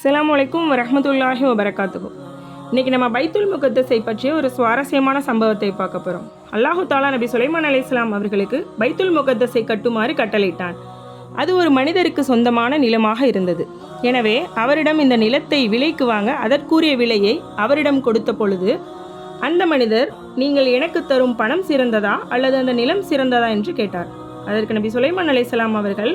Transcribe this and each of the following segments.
அஸ்ஸலாமு அலைக்கும் வரஹ்மத்துல்லாஹி வபரகாத்துஹு. இன்றைக்கி நம்ம பைத்துல் முகத்தஸை பற்றிய ஒரு சுவாரஸ்யமான சம்பவத்தை பார்க்க போகிறோம். அல்லாஹு தாலா நபி சுலைமான் அலைஹிஸ்ஸலாம் அவர்களுக்கு பைத்துல் முகத்தஸை கட்டுமாறு கட்டளையிட்டான். அது ஒரு மனிதருக்கு சொந்தமான நிலமாக இருந்தது. எனவே அவரிடம் இந்த நிலத்தை விலைக்கு வாங்க அதற்குரிய விலையை அவரிடம் கொடுத்த பொழுது அந்த மனிதர், நீங்கள் எனக்கு தரும் பணம் சிறந்ததா அல்லது அந்த நிலம் சிறந்ததா என்று கேட்டார். அதற்கு நபி சுலைமான் அலைஹிஸ்ஸலாம் அவர்கள்,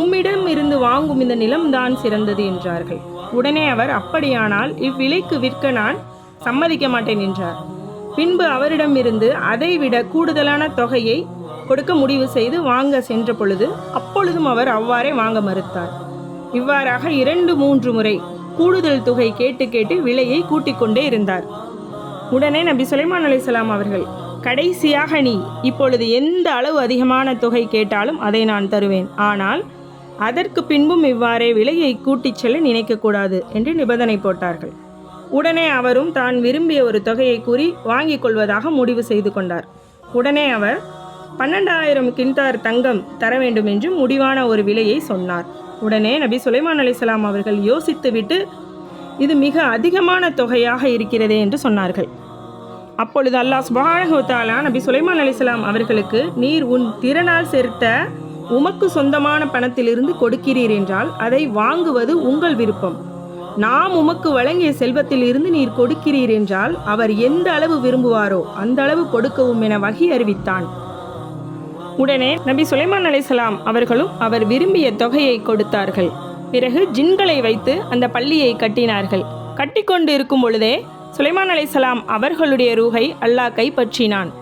உம்மிடம் இருந்து வாங்கும் இந்த நிலம்தான் சிறந்தது என்றார்கள். உடனே அவர், அப்படியானால் இவ்விலைக்கு விற்க நான் சம்மதிக்க மாட்டேன் என்றார். பின்பு அவரிடம் இருந்து அதை விட கூடுதலான தொகையை கொடுக்க முடிவு செய்து வாங்க சென்ற பொழுது அப்பொழுதும் அவர் அவ்வாறே வாங்க மறுத்தார். இவ்வாறாக 2-3 முறை கூடுதல் தொகை கேட்டு கேட்டு விலையை கூட்டிக் கொண்டே இருந்தார். உடனே நபி சுலைமான் அலைஹிஸ்ஸலாம் அவர்கள், கடைசியாக நீ இப்பொழுது எந்த அளவு அதிகமான தொகை கேட்டாலும் அதை நான் தருவேன், ஆனால் அதற்கு பின்பும் இவ்வாறே விலையை கூட்டிச் செல்ல நினைக்கக்கூடாது என்று நிபந்தனை போட்டார்கள். உடனே அவரும் தான் விரும்பிய ஒரு தொகையை கூறி வாங்கிக் கொள்வதாக முடிவு செய்து கொண்டார். உடனே அவர் 12,000 கின்தார் தங்கம் தர வேண்டும் என்று முடிவான ஒரு விலையை சொன்னார். உடனே நபி சுலைமான் அலைஹிஸ்ஸலாம் அவர்கள் யோசித்துவிட்டு, இது மிக அதிகமான தொகையாக இருக்கிறதே என்று சொன்னார்கள். அப்பொழுது அல்லாஹ் சுப்ஹானஹு வ தஆலா நபி சுலைமான் அலைஹிஸ்ஸலாம் அவர்களுக்கு, நீர் உன் திறனால் சேர்த்த உமக்கு சொந்தமான பணத்திலிருந்து கொடுக்கிறீர் என்றால் அதை வாங்குவது உங்கள் விருப்பம். நாம் உமக்கு வழங்கிய செல்வத்தில் இருந்து நீர் கொடுக்கிறீர் என்றால் அவர் எந்த அளவு விரும்புவாரோ அந்த அளவு கொடுக்கவும் என வஹி அறிவித்தான். உடனே நபி சுலைமான் அலைஹிஸ்ஸலாம் அவர்களும் அவர் விரும்பிய தொகையை கொடுத்தார்கள். பிறகு ஜின்களை வைத்து அந்த பள்ளியை கட்டினார்கள். கட்டிக்கொண்டு இருக்கும் பொழுதே சுலைமான் அலைஹிஸ்ஸலாம் அவர்களுடைய ரூஹை அல்லாஹ் கைப்பற்றினான்.